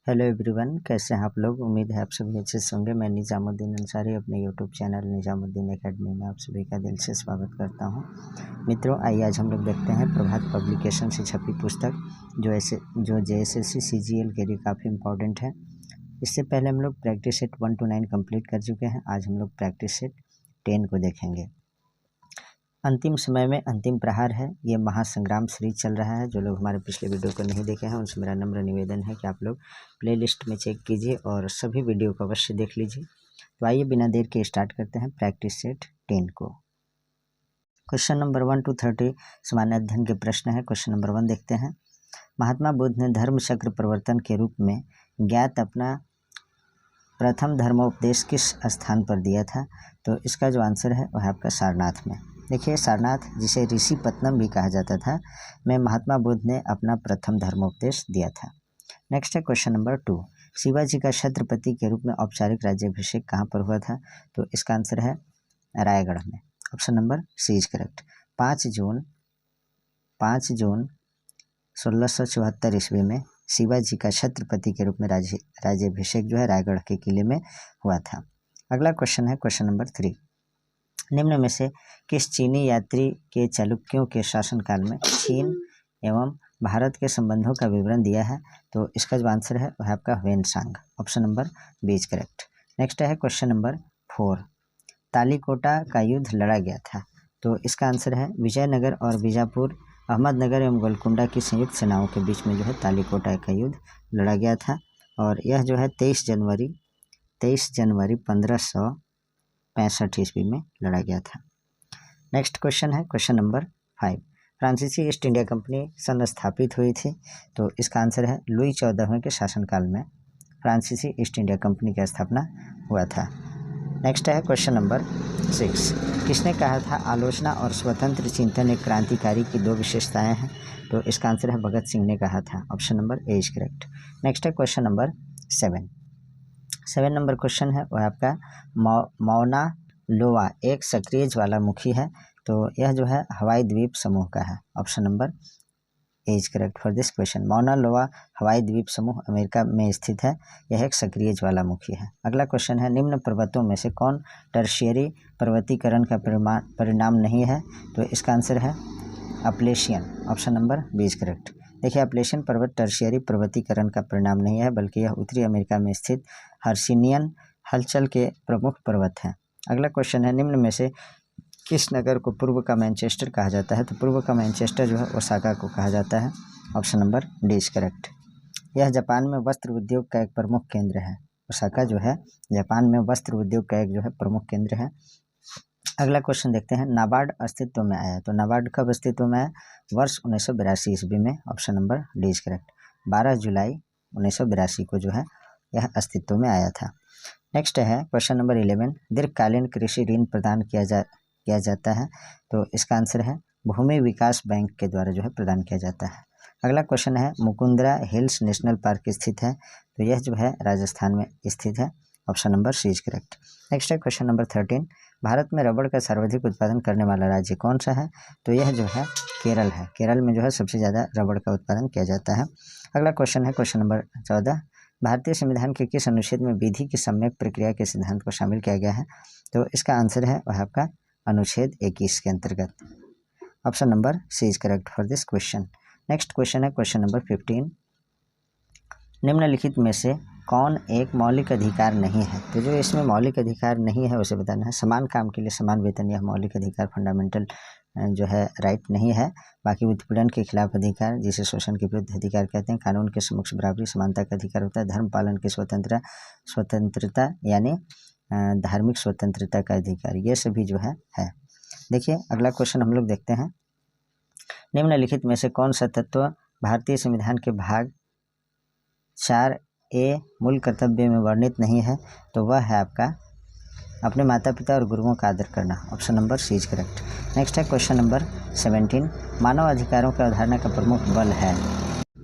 Hello everyone, कैसे हैं आप लोग। उम्मीद है आप सभी अच्छे से होंगे। मैं निज़ामुद्दीन अंसारी अपने यूट्यूब चैनल निज़ामुद्दीन एकेडमी में आप सभी का दिल से स्वागत करता हूं। मित्रों, आइए आज हम लोग देखते हैं प्रभात पब्लिकेशन से छपी पुस्तक जो JSSC CGL के लिए काफ़ी इम्पोर्टेंट है। इससे पहले हम लोग प्रैक्टिस सेट 1 to 9 कंप्लीट कर चुके हैं। आज हम लोग प्रैक्टिस सेट 10 को देखेंगे। अंतिम समय में अंतिम प्रहार है, ये महासंग्राम सीरीज चल रहा है। जो लोग हमारे पिछले वीडियो को नहीं देखे हैं उनसे मेरा नम्र निवेदन है कि आप लोग प्लेलिस्ट में चेक कीजिए और सभी वीडियो को अवश्य देख लीजिए। तो आइए बिना देर के स्टार्ट करते हैं प्रैक्टिस सेट 10 को। क्वेश्चन नंबर 1 to 30 सामान्य अध्ययन के प्रश्न है। क्वेश्चन नंबर 1 देखते हैं। महात्मा बुद्ध ने धर्म चक्र प्रवर्तन के रूप में ज्ञात अपना प्रथम धर्मोपदेश किस स्थान पर दिया था? तो इसका जो आंसर है वह है आपका सारनाथ में। देखिए, सारनाथ जिसे ऋषि पत्तनम भी कहा जाता था, में महात्मा बुद्ध ने अपना प्रथम धर्मोपदेश दिया था। नेक्स्ट है क्वेश्चन नंबर 2। शिवाजी का छत्रपति के रूप में औपचारिक राज्याभिषेक कहाँ पर हुआ था? तो इसका आंसर है रायगढ़ में। Option number C is correct. 5 जून 1674 ईस्वी में शिवाजी का छत्रपति के रूप में राज्याभिषेक जो है रायगढ़ के किले में हुआ था। अगला क्वेश्चन है क्वेश्चन नंबर 3। निम्न में से किस चीनी यात्री के चालुक्यों के शासनकाल में चीन एवं भारत के संबंधों का विवरण दिया है? तो इसका जो आंसर है वह है आपका Hiuen Tsang. Option number B is correct. Next है क्वेश्चन नंबर 4। तालीकोटा का युद्ध लड़ा गया था, तो इसका आंसर है विजयनगर और बीजापुर, अहमदनगर एवं गोलकुंडा की संयुक्त सेनाओं के बीच में जो है तालीकोटा का युद्ध लड़ा गया था। और यह जो है 23 जनवरी 1565 ईस्वी में लड़ा गया था। नेक्स्ट क्वेश्चन है क्वेश्चन नंबर 5। फ्रांसीसी ईस्ट इंडिया कंपनी संस्थापित हुई थी, तो इसका आंसर है लुई 14वें के शासनकाल में फ्रांसीसी ईस्ट इंडिया कंपनी की स्थापना हुआ था। नेक्स्ट है क्वेश्चन नंबर 6। किसने कहा था आलोचना और स्वतंत्र चिंतन एक क्रांतिकारी की दो विशेषताएं हैं? तो इसका आंसर है भगत सिंह ने कहा था। Option number A is correct. Next है क्वेश्चन नंबर 7 नंबर क्वेश्चन है वह आपका मौना लोआ एक सक्रिय ज्वालामुखी है, तो यह जो है हवाई द्वीप समूह का है। Option number A is correct for this question. मौना लोआ हवाई द्वीप समूह अमेरिका में स्थित है। यह एक सक्रिय ज्वालामुखी है। अगला क्वेश्चन है निम्न पर्वतों में से कौन टर्शियरी पर्वतीकरण का परिणाम नहीं है? तो इसका आंसर है Appalachian. Option number B is correct. देखिए, अपलेशियन पर्वत टर्शियरी पर्वतीकरण का परिणाम नहीं है, बल्कि यह उत्तरी अमेरिका में स्थित हर्सिनियन हलचल के प्रमुख पर्वत हैं। अगला क्वेश्चन है निम्न में से किस नगर को पूर्व का मैनचेस्टर कहा जाता है? तो पूर्व का मैनचेस्टर जो है ओसाका को कहा जाता है। Option number D is correct. यह जापान में वस्त्र उद्योग का एक प्रमुख केंद्र है। ओसाका जो है जापान में वस्त्र उद्योग का एक जो है प्रमुख केंद्र है। अगला क्वेश्चन देखते हैं। नाबार्ड अस्तित्व में आया, तो नाबार्ड कब अस्तित्व में आया? वर्ष 1982 ईस्वी में। Option number D is correct. 12 जुलाई 1982 को जो है यह अस्तित्व में आया था। नेक्स्ट है क्वेश्चन नंबर 11। दीर्घकालीन कृषि ऋण प्रदान किया जाता है, तो इसका आंसर है भूमि विकास बैंक के द्वारा जो है प्रदान किया जाता है। अगला क्वेश्चन है मुकुंदरा हिल्स नेशनल पार्क स्थित है, तो यह जो है राजस्थान में स्थित है। Option number C is correct. Next है क्वेश्चन नंबर 13। भारत में रबड़ का सर्वाधिक उत्पादन करने वाला राज्य कौन सा है? तो यह जो है केरल है। केरल में जो है सबसे ज़्यादा रबड़ का उत्पादन किया जाता है। अगला क्वेश्चन है क्वेश्चन नंबर 14। भारतीय संविधान के किस अनुच्छेद में विधि की सम्यक प्रक्रिया के सिद्धांत को शामिल किया गया है? तो इसका आंसर है वह आपका अनुच्छेद 21 के अंतर्गत। Option number C is correct for this question. Next question है क्वेश्चन नंबर 15। निम्नलिखित में से कौन एक मौलिक अधिकार नहीं है? तो जो इसमें मौलिक अधिकार नहीं है उसे बताना है। समान काम के लिए समान वेतन, यह मौलिक अधिकार फंडामेंटल जो है राइट नहीं है। बाकी उत्पीड़न के खिलाफ अधिकार, जिसे शोषण के विरुद्ध अधिकार कहते हैं, कानून के समक्ष बराबरी समानता का अधिकार होता है, धर्म पालन की स्वतंत्रता यानी धार्मिक स्वतंत्रता का अधिकार, ये सभी जो है। देखिए, अगला क्वेश्चन हम लोग देखते हैं। निम्नलिखित में से कौन सा तत्व भारतीय संविधान के भाग 4A मूल कर्तव्य में वर्णित नहीं है? तो वह है आपका अपने माता पिता और गुरुओं का आदर करना। Option number C is correct. Next है क्वेश्चन नंबर 17। मानव अधिकारों की अवधारणा का प्रमुख बल है,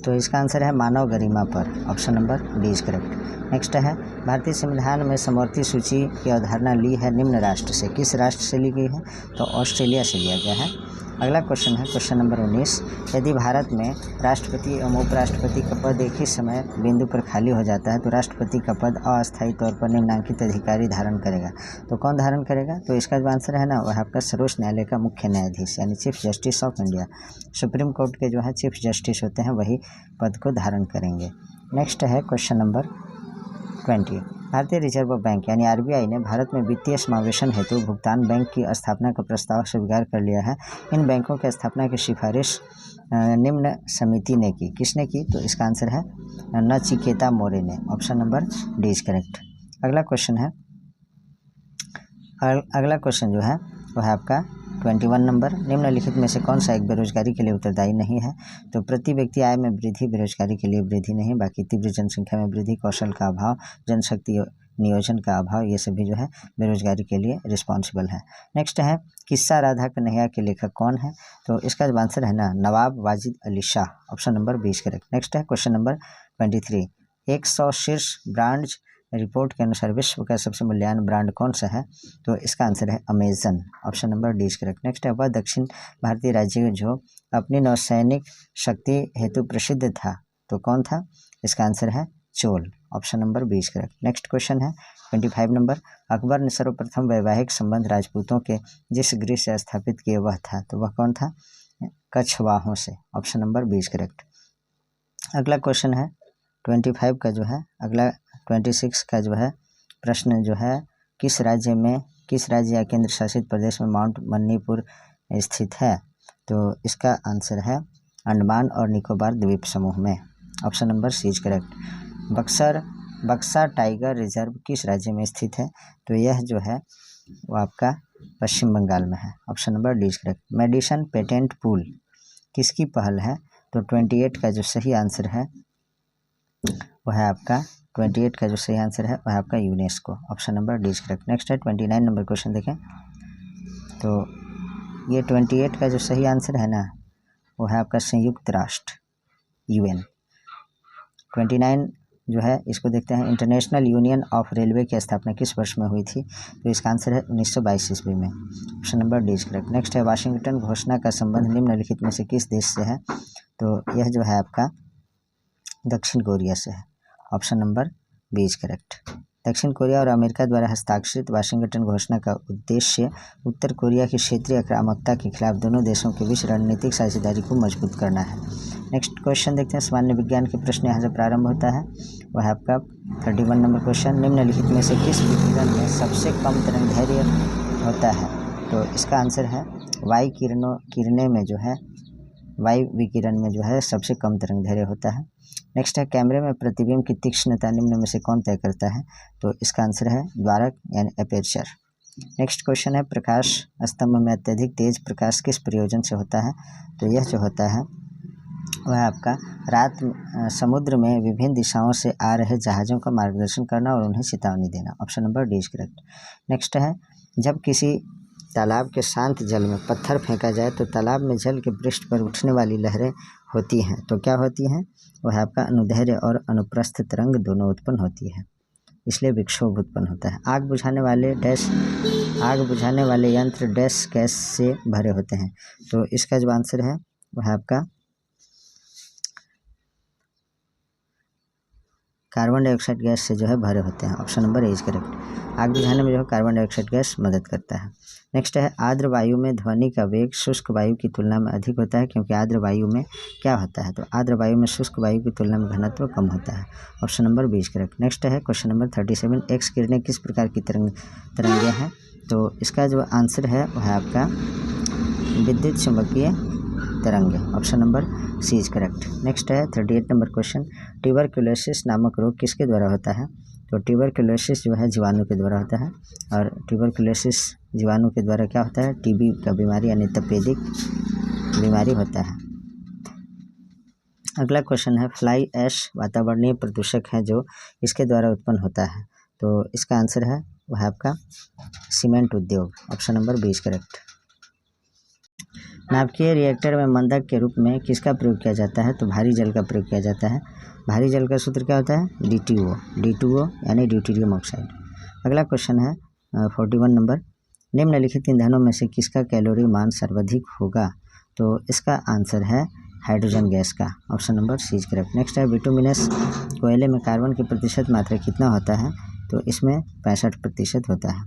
तो इसका आंसर है मानव गरिमा पर। Option number D is correct. Next है भारतीय संविधान में समवर्ती सूची की अवधारणा ली है निम्न राष्ट्र से, किस राष्ट्र से ली गई है? तो ऑस्ट्रेलिया से लिया गया है। अगला क्वेश्चन है क्वेश्चन नंबर 19। यदि भारत में राष्ट्रपति एवं उपराष्ट्रपति का पद एक ही समय बिंदु पर खाली हो जाता है तो राष्ट्रपति का पद अस्थायी तौर पर निम्नलिखित अधिकारी धारण करेगा। तो कौन धारण करेगा? तो इसका जो आंसर है ना वह आपका सर्वोच्च न्यायालय का मुख्य न्यायाधीश यानी chief justice of India. Supreme court के जो है चीफ जस्टिस होते हैं वही पद को धारण करेंगे। नेक्स्ट है क्वेश्चन नंबर 20। भारतीय रिजर्व बैंक यानी आरबीआई ने भारत में वित्तीय समावेशन हेतु भुगतान बैंक की स्थापना का प्रस्ताव स्वीकार कर लिया है। इन बैंकों की स्थापना की सिफारिश निम्न समिति ने की। किसने की? तो इसका आंसर है नचिकेता मोरे ने। Option number D is correct. अगला क्वेश्चन जो है वह है आपका 21 नंबर। निम्नलिखित में से कौन सा एक बेरोजगारी के लिए उत्तरदायी नहीं है? तो प्रति व्यक्ति आय में वृद्धि बेरोजगारी के लिए वृद्धि नहीं, बाकी तीव्र जनसंख्या में वृद्धि, कौशल का अभाव, जनशक्ति नियोजन का अभाव, ये सभी जो है बेरोजगारी के लिए रिस्पॉन्सिबल है। नेक्स्ट है किस्सा राधा कन्हैया के लेखक कौन है? तो इसका जो आंसर है ना Nawab Wajid Ali Shah. Option number 20 correct. Next है क्वेश्चन नंबर 23। 100 शीर्ष ब्रांड्स रिपोर्ट के अनुसार विश्व का सबसे मूल्यवान ब्रांड कौन सा है? तो इसका आंसर है Amazon. Option number D is correct. Next है वह दक्षिण भारतीय राज्य जो अपनी नौसैनिक शक्ति हेतु प्रसिद्ध था तो कौन था? इसका आंसर है Chola. Option number 20 correct. Next question है 25 नंबर। अकबर ने सर्वप्रथम वैवाहिक संबंध राजपूतों के जिस गृह से स्थापित किए वह था तो वह कौन था? कछवाहों से। Option number 20 correct. अगला क्वेश्चन है 25 का जो है अगला 26 का जो है प्रश्न जो है किस राज्य या केंद्र शासित प्रदेश में माउंट मणिपुर स्थित है? तो इसका आंसर है अंडमान और निकोबार द्वीप समूह में। Option number C is correct. Buxa tiger reserve किस राज्य में स्थित है? तो यह जो है वो आपका पश्चिम बंगाल में है। Option number D is correct. Medicine patent pool किसकी पहल है? तो 28 का जो सही आंसर है वह है आपका 28 का जो सही आंसर है वह है आपका UNESCO. Option number D is correct. Next है 29 नंबर क्वेश्चन देखें तो ये 28 का जो सही आंसर है ना वो है आपका संयुक्त राष्ट्र यूएन। 29 जो है इसको देखते हैं। इंटरनेशनल यूनियन ऑफ रेलवे की स्थापना किस वर्ष में हुई थी? तो इसका आंसर है 1922 ईस्वी में। Option number D is correct. Next है वाशिंगटन घोषणा का संबंध निम्नलिखित में से किस देश से है? तो यह जो है आपका दक्षिण कोरिया से है। Option number B is correct. दक्षिण कोरिया और अमेरिका द्वारा हस्ताक्षरित वाशिंगटन घोषणा का उद्देश्य उत्तर कोरिया की क्षेत्रीय आक्रामकता के खिलाफ दोनों देशों के बीच रणनीतिक साझेदारी को मजबूत करना है। नेक्स्ट क्वेश्चन देखते हैं। सामान्य विज्ञान के प्रश्न यहाँ से प्रारंभ होता है वह है आपका 31 नंबर क्वेश्चन। निम्नलिखित में से किस विकिरण में सबसे कम तरंगदैर्घ्य होता है? तो इसका आंसर है वाई विकिरण में जो है सबसे कम तरंगदैर्घ्य होता है। नेक्स्ट है कैमरे में प्रतिबिंब की तीक्ष्णता निम्न में से कौन तय करता है? तो इसका आंसर है द्वारक यानी एपर्चर। नेक्स्ट क्वेश्चन है प्रकाश स्तंभ में अत्यधिक तेज प्रकाश किस प्रयोजन से होता है? तो यह जो होता है वह आपका रात समुद्र में विभिन्न दिशाओं से आ रहे जहाज़ों का मार्गदर्शन करना और उन्हें चेतावनी देना। Option number D is correct. Next है जब किसी तालाब के शांत जल में पत्थर फेंका जाए तो तालाब में जल के पृष्ठ पर उठने वाली लहरें होती हैं तो क्या होती हैं? वह आपका अनुदैर्घ्य और अनुप्रस्थ तरंग दोनों उत्पन्न होती है, इसलिए विक्षोभ उत्पन्न होता है। आग बुझाने वाले यंत्र डैश गैस से भरे होते हैं तो इसका जो आंसर है वह आपका कार्बन डाइऑक्साइड गैस से जो है भरे होते हैं। Option number A is correct. आग बुझाने में जो है कार्बन डाइऑक्साइड गैस मदद करता है। नेक्स्ट है आर्द्र वायु में ध्वनि का वेग शुष्क वायु की तुलना में अधिक होता है क्योंकि आर्द्र वायु में क्या होता है? तो आर्द्र वायु में शुष्क वायु की तुलना में घनत्व कम होता है। Option number B is correct. Next है क्वेश्चन नंबर 37। एक्स किरणें किस प्रकार की तरंगें हैं? तो इसका जो आंसर है वह है आपका विद्युत चुंबकीय तरंगे। Option number C is correct. Next है 38 नंबर क्वेश्चन। ट्यूबरक्लोसिस नामक रोग किसके द्वारा होता है? तो ट्यूबरक्लोसिस जो है जीवाणु के द्वारा होता है और ट्यूबरक्लोसिस जीवाणु के द्वारा क्या होता है? टीबी का बीमारी यानी तपेदिक बीमारी होता है। अगला क्वेश्चन है फ्लाई ऐश वातावरणीय प्रदूषक है जो इसके द्वारा उत्पन्न होता है तो इसका आंसर है वह आपका सीमेंट उद्योग। Option number B is correct. नाभिकीय रिएक्टर में मंदक के रूप में किसका प्रयोग किया जाता है? तो भारी जल का प्रयोग किया जाता है। भारी जल का सूत्र क्या होता है? D2O यानी ड्यूटेरियम ऑक्साइड। अगला क्वेश्चन है 41 नंबर। निम्नलिखित ईंधनों में से किसका कैलोरी मान सर्वाधिक होगा? तो इसका आंसर है हाइड्रोजन गैस का, option number C is correct. Next है बिटुमिनस कोयले में कार्बन की प्रतिशत मात्रा कितना होता है, तो इसमें 65% होता है।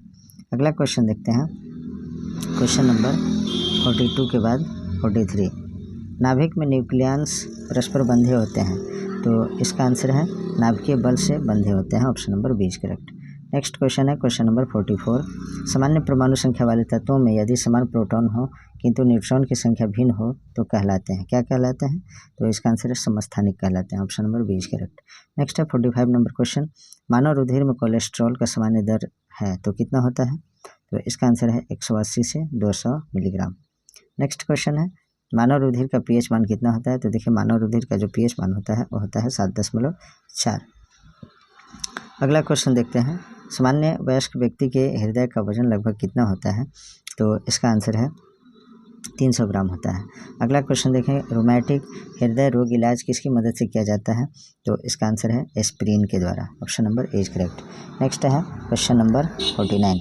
अगला क्वेश्चन देखते हैं, क्वेश्चन नंबर 42 के बाद 43। नाभिक में न्यूक्लियस परस्पर बंधे होते हैं, तो इसका आंसर है नाभिकीय बल से बंधे होते हैं, option number B is correct. Next question है क्वेश्चन नंबर 44। सामान्य परमाणु संख्या वाले तत्वों में यदि समान प्रोटॉन हो किंतु न्यूट्रॉन की संख्या भिन्न हो तो कहलाते हैं, क्या कहलाते हैं, तो इसका आंसर है समस्थानिक कहलाते हैं, option number B is correct. Next है 45 नंबर क्वेश्चन। मानव रुधिर में कोलेस्ट्रॉल का सामान्य दर है तो कितना होता है, तो इसका आंसर है 180 से 200 मिलीग्राम। नेक्स्ट क्वेश्चन है मानव रुधिर का पीएच मान कितना होता है, तो देखिए मानव रुधिर का जो पीएच मान होता है वो होता है 7.4। अगला क्वेश्चन देखते हैं, सामान्य वयस्क व्यक्ति के हृदय का वजन लगभग कितना होता है, तो इसका आंसर है 300 ग्राम होता है। अगला क्वेश्चन देखें, रोमैटिक हृदय रोग इलाज किसकी मदद से किया जाता है, तो इसका आंसर है एस्पिरिन के द्वारा, option number A is correct. Next है क्वेश्चन नंबर 49।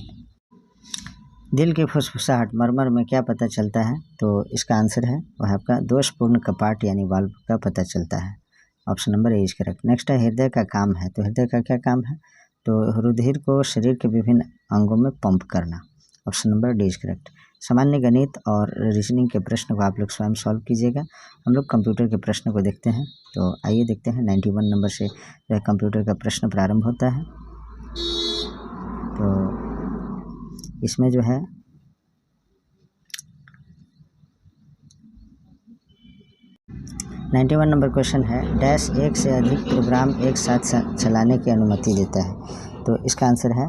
दिल की फुसफुसाहट मरमर में क्या पता चलता है, तो इसका आंसर है वह आपका दोषपूर्ण कपाट यानी वाल्व का पता चलता है, option number A is correct. Next है हृदय का काम है, तो हृदय का क्या काम है, तो रुधिर को शरीर के विभिन्न अंगों में पंप करना, option number D is correct. सामान्य गणित और रीजनिंग के प्रश्न को आप लोग स्वयं सॉल्व कीजिएगा। हम लोग कंप्यूटर के प्रश्न को देखते हैं, तो आइए देखते हैं 91 नंबर से कंप्यूटर का प्रश्न प्रारंभ होता है। तो इसमें जो है 91 नंबर क्वेश्चन है, डैश एक से अधिक प्रोग्राम एक साथ चलाने की अनुमति देता है, तो इसका आंसर है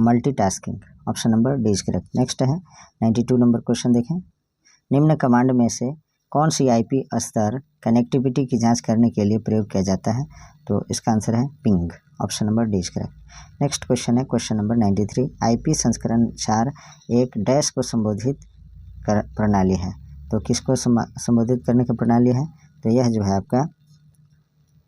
multitasking, option number D is correct. Next है 92 नंबर क्वेश्चन देखें, निम्न कमांड में से कौन सी आईपी स्तर कनेक्टिविटी की जांच करने के लिए प्रयोग किया जाता है, तो इसका आंसर है ping, option number D is correct. Next question है क्वेश्चन नंबर 93। आईपी संस्करण 4 एक डैश को संबोधित कर प्रणाली है, तो किसको संबोधित करने की प्रणाली है, तो यह जो है आपका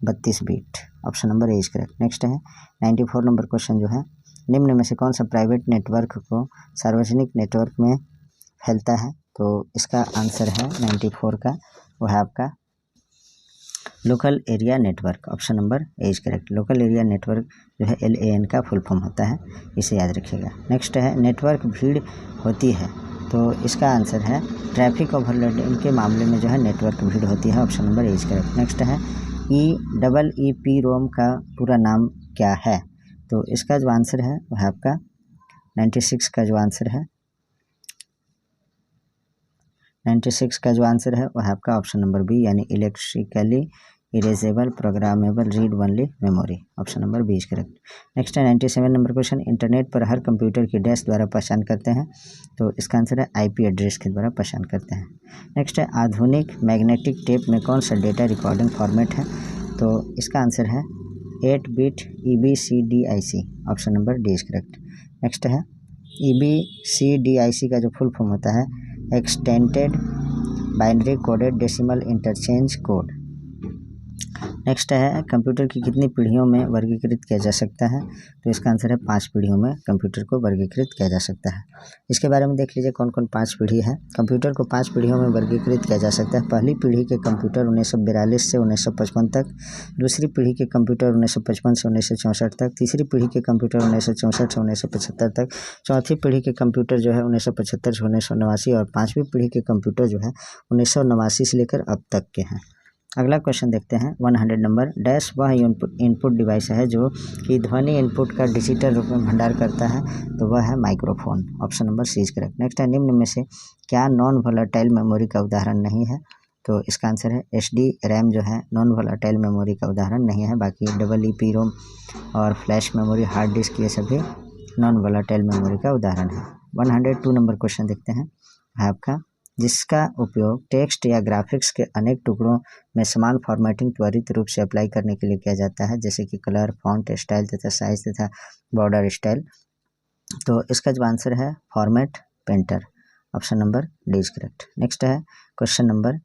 32 bit, option number A is correct. Next है 94 नंबर क्वेश्चन जो है, निम्न में से कौन सा प्राइवेट नेटवर्क को सार्वजनिक नेटवर्क में फैलता है, तो इसका आंसर है 94 का वो है आपका local area network, option number A is correct. Local area network जो है LAN का फुल फॉर्म होता है, इसे याद रखिएगा। नेक्स्ट है नेटवर्क भीड़ होती है, तो इसका आंसर है ट्रैफिक ओवरलोडिंग के मामले में जो है नेटवर्क भीड़ होती है, option number A is correct. Next है EEPROM का पूरा नाम क्या है, तो इसका जो आंसर है वह आपका 96 का जो आंसर है 96 का जो आंसर है वह आपका ऑप्शन नंबर बी यानी electrically erasable programmable read only memory, option number B is correct. Next है 97 नंबर क्वेश्चन, इंटरनेट पर हर कंप्यूटर की डैश द्वारा पहचान करते हैं, तो इसका आंसर है IP एड्रेस के द्वारा पहचान करते हैं। नेक्स्ट है आधुनिक मैग्नेटिक टेप में कौन सा डेटा रिकॉर्डिंग फॉर्मेट है, तो इसका आंसर है 8 bit EBCDIC, option number D is correct. Next है EBCDIC का जो फुल फॉर्म होता है extended binary coded decimal interchange code. Next है कंप्यूटर की कितनी पीढ़ियों में वर्गीकृत किया जा सकता है, तो इसका आंसर है 5 पीढ़ियों में कंप्यूटर को वर्गीकृत किया जा सकता है। इसके बारे में देख लीजिए कौन कौन 5 पीढ़ी है। कंप्यूटर को 5 पीढ़ियों में वर्गीकृत किया जा सकता है। पहली पीढ़ी के कंप्यूटर 1942 से 1955 तक, दूसरी पीढ़ी के कंप्यूटर 1955 से 1964 तक, तीसरी पीढ़ी के कंप्यूटर 1964 से 1975 तक, चौथी पीढ़ी के कंप्यूटर जो है 1975 से 1989 और पाँचवीं पीढ़ी के कंप्यूटर जो है 1989 से लेकर अब तक के हैं। अगला क्वेश्चन देखते हैं 100 नंबर, डैश वह इनपुट डिवाइस है जो कि ध्वनि इनपुट का डिजिटल रूप में भंडार करता है, तो वह है microphone, option number C is correct. Next है निम्न में से क्या नॉन वोलेटाइल मेमोरी का उदाहरण नहीं है, तो इसका आंसर है SD RAM जो है नॉन वोलेटाइल मेमोरी का उदाहरण नहीं है, बाकी EEPROM और फ्लैश मेमोरी हार्ड डिस्क ये सभी नॉन वोलेटाइल मेमोरी का उदाहरण है। 102 नंबर क्वेश्चन देखते हैं आपका, जिसका उपयोग टेक्स्ट या ग्राफिक्स के अनेक टुकड़ों में समान फॉर्मेटिंग त्वरित रूप से अप्लाई करने के लिए किया जाता है, जैसे कि कलर, फॉन्ट स्टाइल तथा साइज तथा बॉर्डर स्टाइल, तो इसका जो आंसर है format painter, option number D is correct. Next है क्वेश्चन नंबर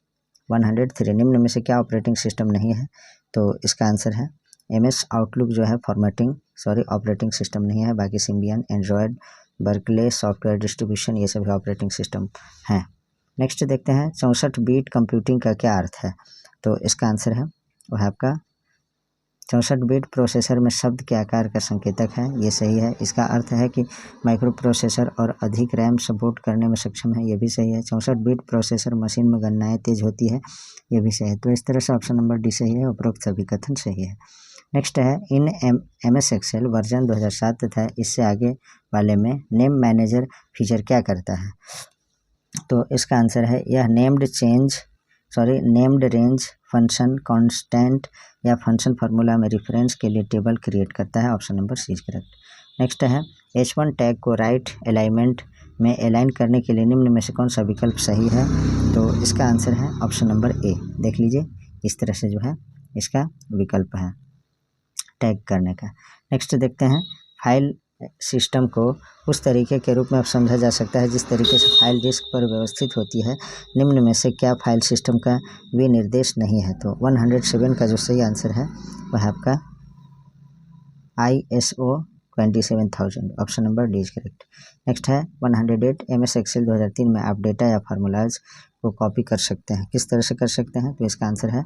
103, निम्न में से क्या ऑपरेटिंग सिस्टम नहीं है, तो इसका आंसर है MS आउटलुक जो है ऑपरेटिंग सिस्टम नहीं है, बाकी Symbian, Android, Berkeley software distribution ये सभी ऑपरेटिंग सिस्टम हैं। नेक्स्ट देखते हैं 64 बीट कंप्यूटिंग का क्या अर्थ है। तो इसका आंसर है वह आपका 64 बिट प्रोसेसर में शब्द के आकार का संकेतक है, ये सही है। इसका अर्थ है कि माइक्रो प्रोसेसर और अधिक रैम सपोर्ट करने में सक्षम है, ये भी सही है। 64 बिट प्रोसेसर मशीन में गणनाएं तेज होती है, ये भी सही है। तो इस तरह से ऑप्शन नंबर डी सही है, उपरोक्त सभी कथन सही है। नेक्स्ट है इन MS एक्सेल वर्जन 2007 तथा इससे आगे वाले में नेम मैनेजर फीचर क्या करता है। तो इसका आंसर है यह नेम्ड रेंज फंक्शन कांस्टेंट या फंक्शन फार्मूला में रेफरेंस के लिए टेबल क्रिएट करता है। Option number C is correct. Next है H1 टैग को राइट अलाइनमेंट में अलाइन करने के लिए निम्न में से कौन सा विकल्प सही है। तो इसका आंसर है ऑप्शन नंबर ए। देख लीजिए इस तरह से जो है इसका विकल्प है टैग करने का। नेक्स्ट देखते हैं फाइल सिस्टम को उस तरीके के रूप में अब समझा जा सकता है जिस तरीके से फाइल डिस्क पर व्यवस्थित होती है। निम्न में से क्या फाइल सिस्टम का विनिर्देश नहीं है। तो 107 का जो सही आंसर है वह आपका ISO 27000 option number D is correct. Next है 108 MS एक्सेल 2003 में आप डेटा या फार्मूलाज को कॉपी कर सकते हैं, किस तरह से कर सकते हैं। तो इसका आंसर है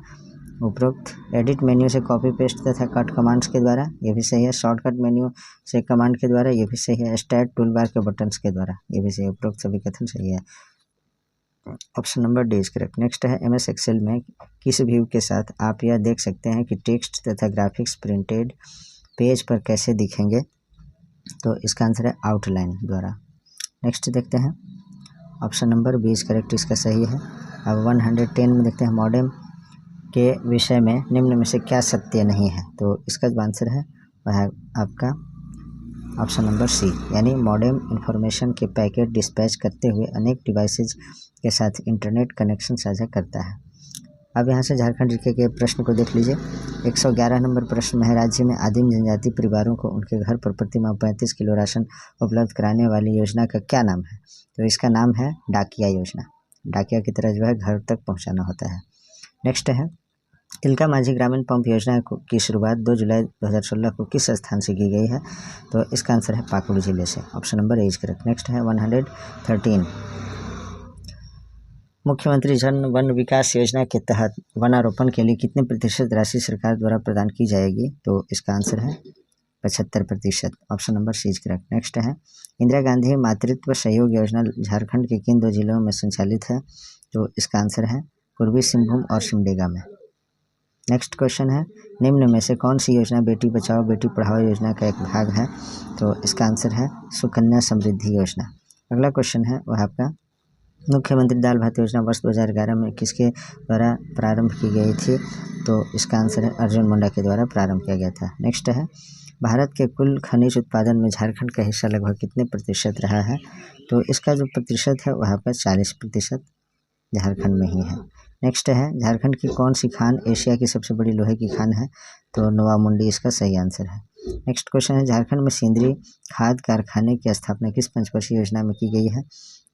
उपरोक्त एडिट मेन्यू से कॉपी पेस्ट तथा कट कमांड्स के द्वारा, ये भी सही है। शॉर्टकट मेन्यू से कमांड के द्वारा, ये भी सही है। स्टैट टूलबार के बटन्स के द्वारा, ये भी सही है। उपरोक्त सभी कथन सही है, option number D is correct. Next है MS एक्सेल में किस व्यू के साथ आप यह देख सकते हैं कि टेक्स्ट तथा ग्राफिक्स प्रिंटेड पेज पर कैसे दिखेंगे। तो इसका आंसर है आउटलाइन द्वारा। नेक्स्ट देखते हैं option number B is correct, इसका सही है। अब 110 में देखते हैं मॉडेम के विषय में निम्न में से क्या सत्य नहीं है। तो इसका जो आंसर है वह है आपका ऑप्शन नंबर सी, यानी मॉडेम इंफॉर्मेशन के पैकेट डिस्पैच करते हुए अनेक डिवाइसेज के साथ इंटरनेट कनेक्शन साझा करता है। अब यहाँ से झारखंड जीके के प्रश्न को देख लीजिए। 111 नंबर प्रश्न में है राज्य में आदिम जनजाति परिवारों को उनके घर पर प्रति माह 35 किलो राशन उपलब्ध कराने वाली योजना का क्या नाम है। तो इसका नाम है डाकिया योजना। डाकिया की तरह जो है घर तक पहुँचाना होता है। नेक्स्ट है तिलका माझी ग्रामीण पंप योजना की शुरुआत 2 जुलाई 2016 को किस स्थान से की गई है। तो इसका आंसर है पाकुड़ जिले से, option number A is correct. Next है 113 मुख्यमंत्री जन वन विकास योजना के तहत वनारोपण के लिए कितने प्रतिशत राशि सरकार द्वारा प्रदान की जाएगी। तो इसका आंसर है 75%, option number C is correct. Next है इंदिरा गांधी मातृत्व सहयोग योजना झारखंड के किन 2 जिलों में संचालित है। तो इसका आंसर है पूर्वी सिंहभूम और सिमडेगा में। नेक्स्ट क्वेश्चन है निम्न में से कौन सी योजना बेटी बचाओ बेटी पढ़ाओ योजना का एक भाग है। तो इसका आंसर है सुकन्या समृद्धि योजना। अगला क्वेश्चन है वह आपका मुख्यमंत्री दाल भात योजना वर्ष 2011 में किसके द्वारा प्रारंभ की गई थी। तो इसका आंसर है अर्जुन मुंडा के द्वारा प्रारंभ किया गया था। नेक्स्ट है भारत के कुल खनिज उत्पादन में झारखंड का हिस्सा लगभग कितने प्रतिशत रहा है। तो इसका जो प्रतिशत है वह आपका 40% झारखंड में ही है। नेक्स्ट है झारखंड की कौन सी खान एशिया की सबसे बड़ी लोहे की खान है। तो नोवामुंडी इसका सही आंसर है। नेक्स्ट क्वेश्चन है झारखंड में सेंद्रीय खाद कारखाने की स्थापना किस पंचवर्षीय योजना में की गई है।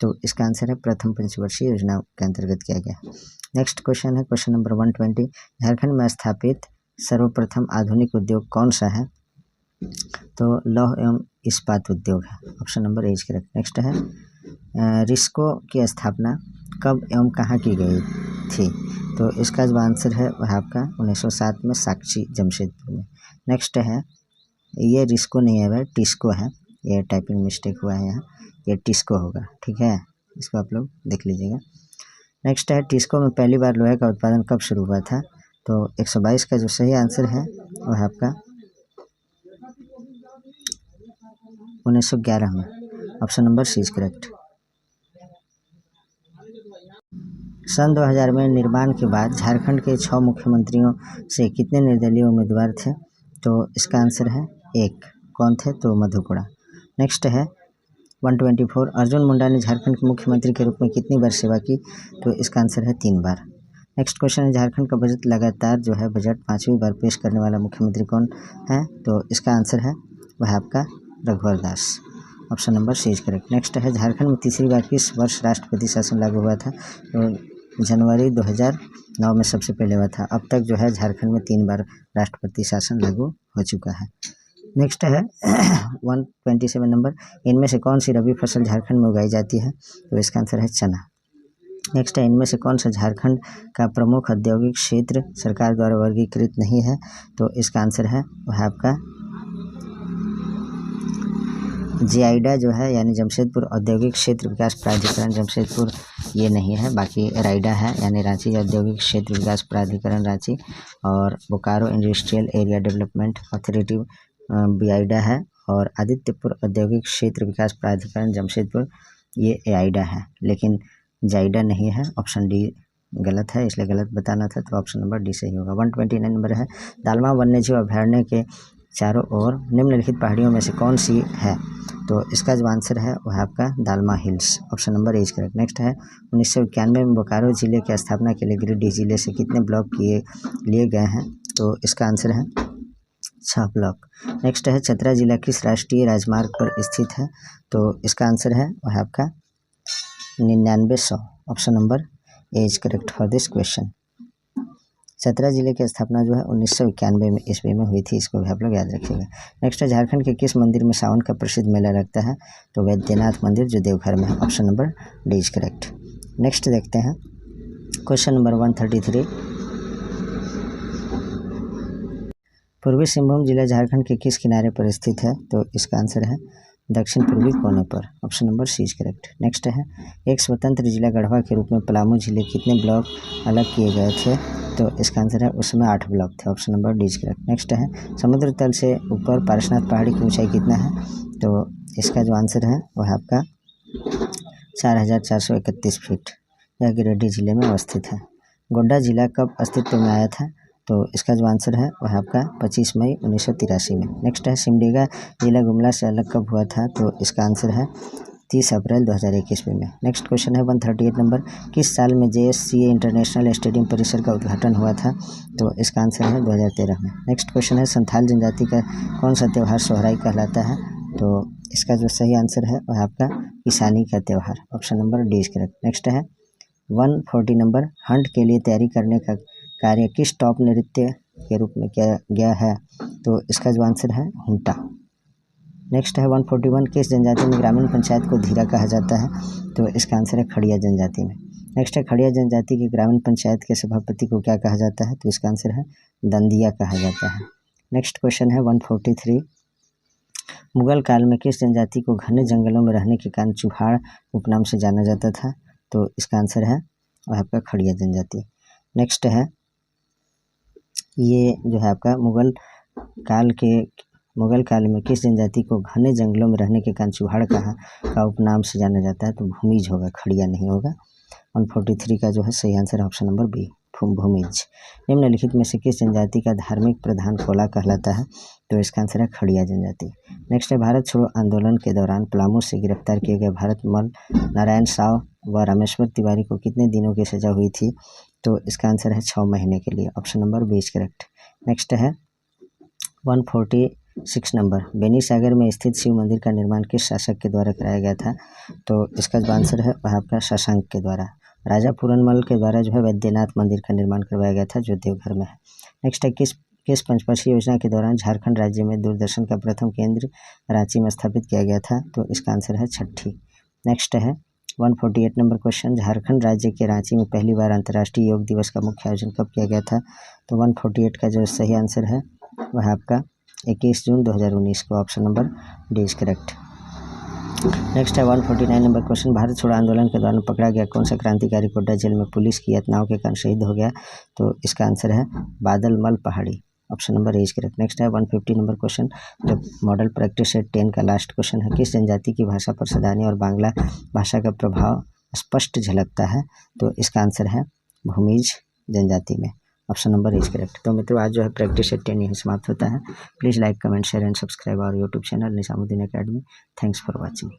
तो इसका आंसर है प्रथम पंचवर्षीय योजना के अंतर्गत किया गया। नेक्स्ट क्वेश्चन है क्वेश्चन नंबर 120 झारखंड में स्थापित सर्वप्रथम आधुनिक उद्योग कौन सा है। तो लौह एवं इस्पात उद्योग है, option number A is correct. Next है रिस्को की स्थापना कब एवं कहाँ की गई थी। तो इसका जो आंसर है वह आपका 1907 में साक्षी जमशेदपुर में। नेक्स्ट है ये रिस्को नहीं है वह टिस्को है, ये टाइपिंग मिस्टेक हुआ है यहाँ, ये टिस्को होगा, ठीक है, इसको आप लोग देख लीजिएगा। नेक्स्ट है टिस्को में पहली बार लोहे का उत्पादन कब शुरू हुआ था। तो 122 का जो सही आंसर है वह आपका 1911 में, option number C is correct. सन 2000 में निर्माण के बाद झारखंड के 6 मुख्यमंत्रियों से कितने निर्दलीय उम्मीदवार थे। तो इसका आंसर है 1, कौन थे। तो मधुपुरा। नेक्स्ट है 124 अर्जुन मुंडा ने झारखंड के मुख्यमंत्री के रूप में कितनी बार सेवा की। तो इसका आंसर है 3 बार। नेक्स्ट क्वेश्चन है झारखंड का बजट लगातार जो है बजट 5वीं बार पेश करने वाला मुख्यमंत्री कौन है। तो इसका आंसर है वह आपका Raghubar Das, option number C is correct. Next है झारखंड में तीसरी बार किस वर्ष राष्ट्रपति शासन लागू हुआ था। तो जनवरी 2009 में सबसे पहले हुआ था। अब तक जो है झारखंड में 3 बार राष्ट्रपति शासन लागू हो चुका है। नेक्स्ट है 127 नंबर इनमें से कौन सी रबी फसल झारखंड में उगाई जाती है। तो इसका आंसर है चना। नेक्स्ट है इनमें से कौन सा झारखंड का प्रमुख औद्योगिक क्षेत्र सरकार द्वारा वर्गीकृत नहीं है? तो इसका आंसर है वह आपका JIDA जो है यानी जमशेदपुर औद्योगिक क्षेत्र विकास प्राधिकरण जमशेदपुर, ये नहीं है। बाकी राइडा है यानी रांची औद्योगिक क्षेत्र विकास प्राधिकरण रांची, और Bokaro industrial area development authority BIDA है, और आदित्यपुर औद्योगिक क्षेत्र विकास प्राधिकरण जमशेदपुर ये AIDA है, लेकिन JIDA नहीं है। ऑप्शन डी गलत है, इसलिए गलत बताना था, तो ऑप्शन नंबर डी सही होगा। 129 नंबर है दालमा वन्यजीव अभयारण्य के चारों ओर निम्नलिखित पहाड़ियों में से कौन सी है? तो इसका जो आंसर है वह आपका dalma hills, option number A is correct. Next है 1991 में बोकारो जिले की स्थापना के लिए गिरिडीह जिले से कितने ब्लॉक लिए गए हैं? तो इसका आंसर है 6 ब्लॉक। नेक्स्ट है चतरा जिला किस राष्ट्रीय राजमार्ग पर स्थित है? तो इसका आंसर है वह आपका 9900, option number A is correct for this question. Chatra जिले की स्थापना जो है 1991 में ईस्वी में हुई थी, इसको भी आप लोग याद रखिएगा। नेक्स्ट है झारखंड के किस मंदिर में सावन का प्रसिद्ध मेला लगता है? तो वैद्यनाथ मंदिर जो देवघर में है, option number D is correct. Next देखते हैं क्वेश्चन नंबर 133। पूर्वी सिंहभूम जिला झारखंड के किस किनारे पर स्थित है? तो इसका आंसर है दक्षिण पूर्वी कोने पर, option number C is correct. Next है एक स्वतंत्र जिला गढ़वा के रूप में पलामू जिले कितने ब्लॉक अलग किए गए थे? तो इसका आंसर है उसमें 8 ब्लॉक थे, option number D is correct. Next है समुद्र तल से ऊपर पारसनाथ पहाड़ी की ऊंचाई कितना है? तो इसका जो आंसर है वह आपका 4431 फीट, यह गिरिडीह जिले में अवस्थित है। गोड्डा जिला कब अस्तित्व में आया था? तो इसका जो आंसर है वह आपका 25 मई 1983 में। नेक्स्ट है सिमडेगा जिला गुमला से अलग कब हुआ था? तो इसका आंसर है 30 अप्रैल 2021 में। नेक्स्ट क्वेश्चन है 138 नंबर, किस साल में JSCA इंटरनेशनल स्टेडियम परिसर का उद्घाटन हुआ था? तो इसका आंसर है 2013 में। नेक्स्ट क्वेश्चन है संथाल जनजाति का कौन सा त्यौहार सोहराई कहलाता है? तो इसका जो सही आंसर है वह आपका किसानी का त्यौहार, option number D is correct. Next है 140 नंबर, हंट के लिए तैयारी करने का कार्य किस टॉप नृत्य के रूप में किया गया है? तो इसका जो आंसर है हुंटा। नेक्स्ट है 141, किस जनजाति में ग्रामीण पंचायत को धीरा कहा जाता है? तो इसका आंसर है खड़िया जनजाति में। नेक्स्ट है खड़िया जनजाति की ग्रामीण पंचायत के सभापति को क्या कहा जाता है? तो इसका आंसर है दंदिया कहा जाता है। नेक्स्ट क्वेश्चन है 143, मुगल काल में किस जनजाति को घने जंगलों में रहने के कारण चुहाड़ उपनाम से जाना जाता था? तो इसका आंसर है वह आपका खड़िया जनजाति। नेक्स्ट है ये जो है आपका मुगल काल में किस जनजाति को घने जंगलों में रहने के कारण चुहाड़ का उपनाम से जाना जाता है? तो भूमिज होगा, खड़िया नहीं होगा। 143 का जो है सही answer option number B Bhumij. निम्नलिखित में से किस जनजाति का धार्मिक प्रधान कोला कहलाता है? तो इसका आंसर है खड़िया जनजाति। नेक्स्ट है भारत छोड़ो आंदोलन के दौरान पलामू से गिरफ्तार किए गए भारत मल नारायण साव व रामेश्वर तिवारी को कितने दिनों की सजा हुई थी? तो इसका आंसर है 6 महीने के लिए, option number B is correct. Next है 146 नंबर, बेनीसागर में स्थित शिव मंदिर का निर्माण किस शासक के द्वारा कराया गया था? तो इसका जो आंसर है वह आपका शशांक के द्वारा। राजा पूरनमल के द्वारा जो है वैद्यनाथ मंदिर का निर्माण करवाया गया था जो देवघर में है। नेक्स्ट है किस पंचवर्षीय योजना के दौरान झारखंड राज्य में दूरदर्शन का प्रथम केंद्र रांची में स्थापित किया गया था? तो इसका आंसर है छठी। नेक्स्ट है 148 नंबर क्वेश्चन, झारखंड राज्य के रांची में पहली बार अंतर्राष्ट्रीय योग दिवस का मुख्य आयोजन कब किया गया था? तो 148 का जो सही आंसर है वह आपका 21 जून 2019 को, option number D is correct. Next है 149 नंबर क्वेश्चन, भारत छोड़ो आंदोलन के दौरान पकड़ा गया कौन सा क्रांतिकारी गोड्डा जेल में पुलिस की यातनाओं के कारण शहीद हो गया? तो इसका आंसर है बादल मल पहाड़ी, option number A is correct. Next है 150 नंबर क्वेश्चन, जो मॉडल प्रैक्टिस सेट 10 का लास्ट क्वेश्चन है, किस जनजाति की भाषा पर सदानी और बांग्ला भाषा का प्रभाव स्पष्ट झलकता है? तो इसका आंसर है भूमिज जनजाति में, ऑप्शन नंबर इज करेक्ट। तो मित्रों आज जो है प्रैक्टिस सेट 10 यहीं समाप्त होता है। Please like comment share and subscribe our YouTube channel Nizamuddin academy. Thanks for watching.